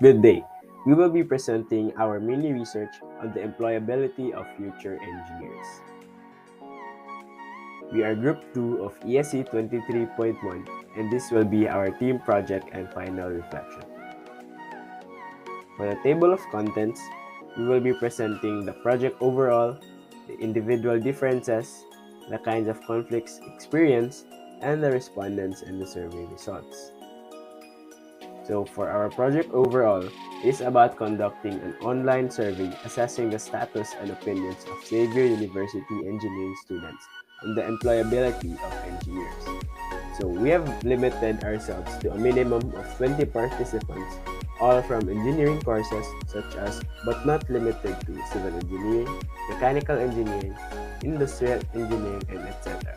Good day. We will be presenting our mini research on the employability of future engineers. We are Group 2 of ESC 23.1 and this will be our team project and final reflection. For the table of contents, we will be presenting the project overall, the individual differences, the kinds of conflicts experienced, and the respondents and the survey results. So for our project overall, it is about conducting an online survey assessing the status and opinions of Xavier University engineering students on the employability of engineers. So we have limited ourselves to a minimum of 20 participants, all from engineering courses such as but not limited to civil engineering, mechanical engineering, industrial engineering, and etc.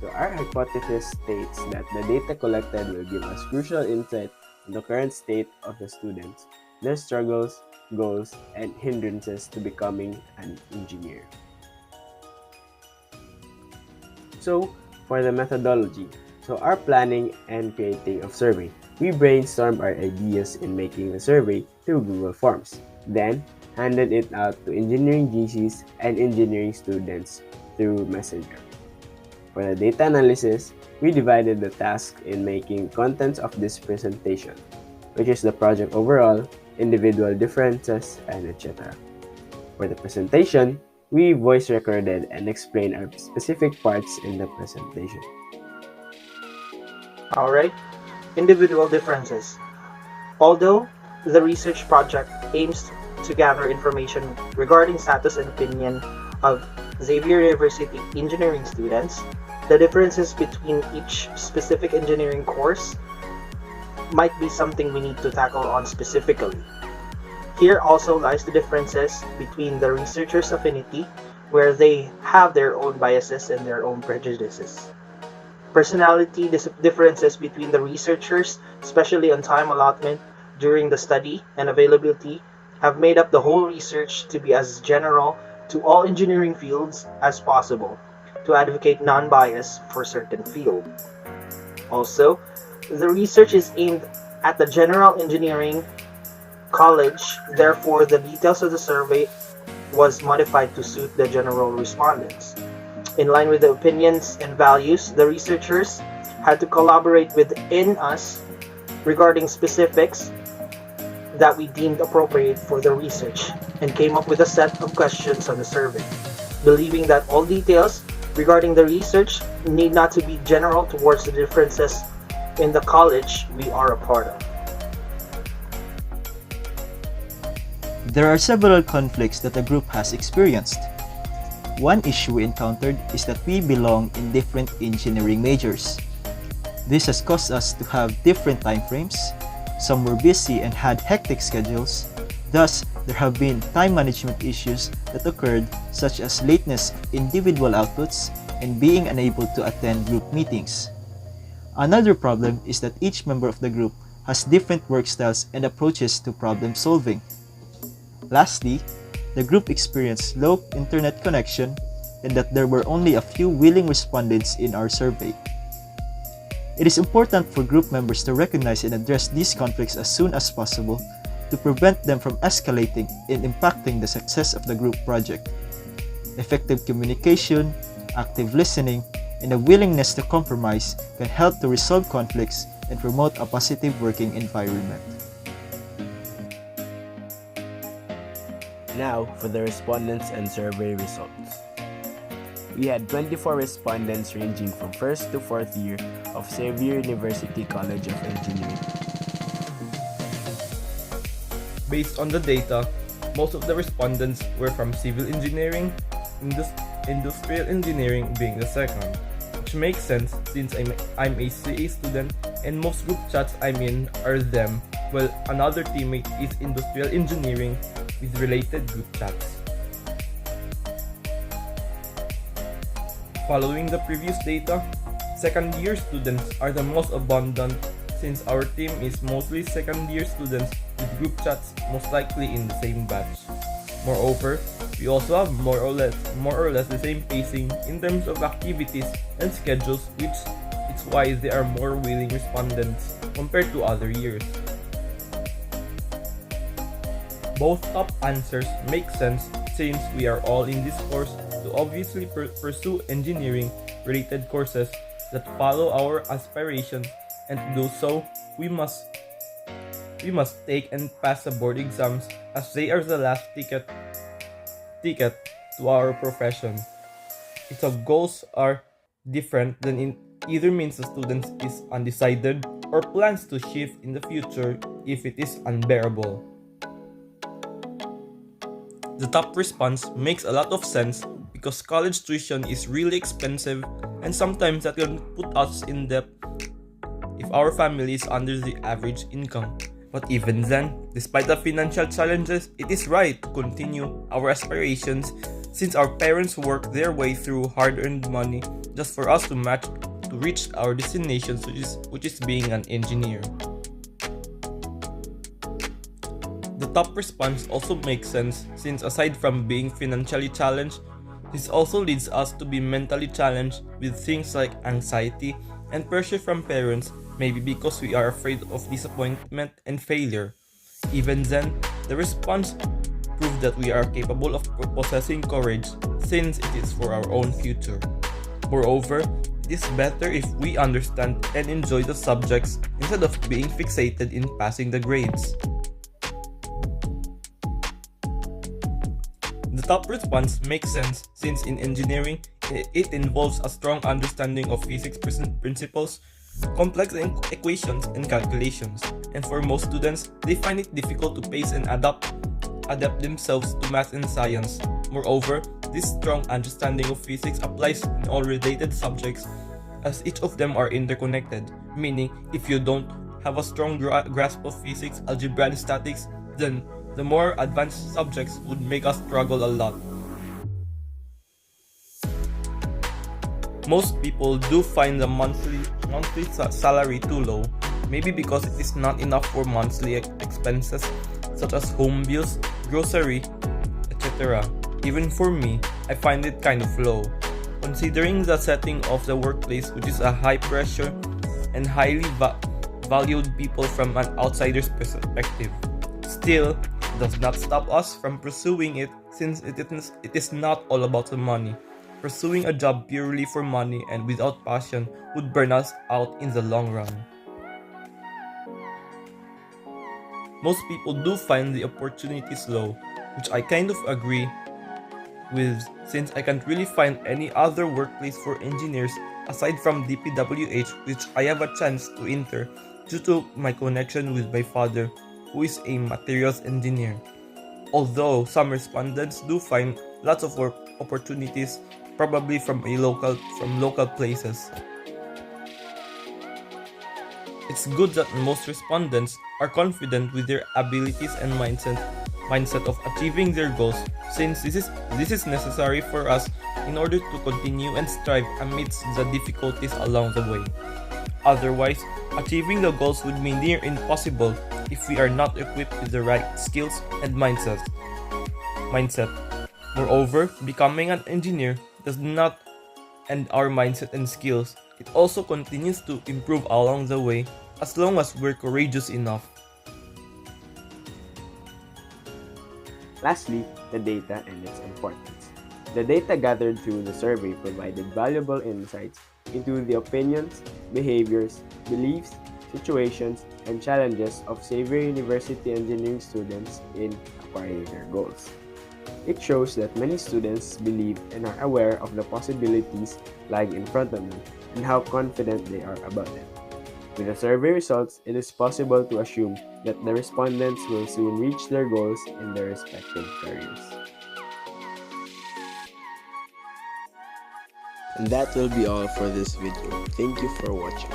So our hypothesis states that the data collected will give us crucial insight the current state of the students, their struggles, goals, and hindrances to becoming an engineer. So, for the methodology, our planning and creating of survey, we brainstormed our ideas in making the survey through Google Forms, then handed it out to engineering GCs and engineering students through Messenger. For the data analysis, we divided the task in making contents of this presentation, which is the project overall, individual differences, and etc. For the presentation, we voice recorded and explained our specific parts in the presentation. Alright, individual differences. Although the research project aims to gather information regarding status and opinion of Xavier University engineering students, the differences between each specific engineering course might be something we need to tackle on specifically. Here also lies the differences between the researchers' affinity, where they have their own biases and their own prejudices. Personality differences between the researchers, especially on time allotment during the study and availability, have made up the whole research to be as general to all engineering fields as possible, to advocate non-bias for certain field. Also, the research is aimed at the general engineering college, therefore the details of the survey was modified to suit the general respondents. In line with the opinions and values, the researchers had to collaborate within us regarding specifics that we deemed appropriate for the research and came up with a set of questions on the survey, believing that all details regarding the research need not to be general towards the differences in the college we are a part of. There are several conflicts that the group has experienced. One issue we encountered is that we belong in different engineering majors. This has caused us to have different time frames. Some were busy and had hectic schedules. Thus, there have been time management issues that occurred, such as lateness of individual outputs and being unable to attend group meetings. Another problem is that each member of the group has different work styles and approaches to problem solving. Lastly, the group experienced low internet connection and that there were only a few willing respondents in our survey. It is important for group members to recognize and address these conflicts as soon as possible to prevent them from escalating and impacting the success of the group project. Effective communication, active listening, and a willingness to compromise can help to resolve conflicts and promote a positive working environment. Now for the respondents and survey results. We had 24 respondents ranging from 1st to 4th year of Xavier University College of Engineering. Based on the data, most of the respondents were from civil engineering, industrial engineering being the second, which makes sense since I'm a CA student and most group chats I'm in are them, while another teammate is industrial engineering with related group chats. Following the previous data, second-year students are the most abundant since our team is mostly second-year students with group chats most likely in the same batch. Moreover, we also have more or less the same pacing in terms of activities and schedules, which is why they are more willing respondents compared to other years. Both top answers make sense since we are all in this course to obviously pursue engineering-related courses that follow our aspirations, and to do so, we must take and pass the board exams as they are the last ticket to our profession. If the goals are different, then it either means the student is undecided or plans to shift in the future if it is unbearable. The top response makes a lot of sense because college tuition is really expensive, and sometimes that can put us in debt if our family is under the average income. But even then, despite the financial challenges, it is right to continue our aspirations since our parents work their way through hard-earned money just for us to reach our destination, which is being an engineer. The top response also makes sense since aside from being financially challenged, this also leads us to be mentally challenged with things like anxiety and pressure from parents, maybe because we are afraid of disappointment and failure. Even then, the response proved that we are capable of possessing courage since it is for our own future. Moreover, it is better if we understand and enjoy the subjects instead of being fixated in passing the grades. The top response makes sense since in engineering, it involves a strong understanding of physics principles, complex equations, and calculations. And for most students, they find it difficult to pace and adapt themselves to math and science. Moreover, this strong understanding of physics applies in all related subjects as each of them are interconnected, meaning if you don't have a strong grasp of physics, algebra, and statistics, then the more advanced subjects would make us struggle a lot. Most people do find the monthly salary too low, maybe because it is not enough for monthly expenses such as home bills, grocery, etc. Even for me, I find it kind of low, considering the setting of the workplace, which is a high pressure and highly valued people from an outsider's perspective. Still, it does not stop us from pursuing it since it is not all about the money. Pursuing a job purely for money and without passion would burn us out in the long run. Most people do find the opportunities low, which I kind of agree with since I can't really find any other workplace for engineers aside from DPWH, which I have a chance to enter due to my connection with my father, who is a materials engineer. Although some respondents do find lots of work opportunities probably from local places. It's good that most respondents are confident with their abilities and mindset of achieving their goals, since this is necessary for us in order to continue and strive amidst the difficulties along the way. Otherwise, achieving the goals would be near impossible if we are not equipped with the right skills and mindset. Moreover, becoming an engineer does not end our mindset and skills. It also continues to improve along the way as long as we're courageous enough. Lastly, the data and its importance. The data gathered through the survey provided valuable insights into the opinions, behaviors, beliefs, situations, and challenges of Xavier University engineering students in acquiring their goals. It shows that many students believe and are aware of the possibilities lying in front of them and how confident they are about them. With the survey results, it is possible to assume that the respondents will soon reach their goals in their respective careers. And that will be all for this video. Thank you for watching.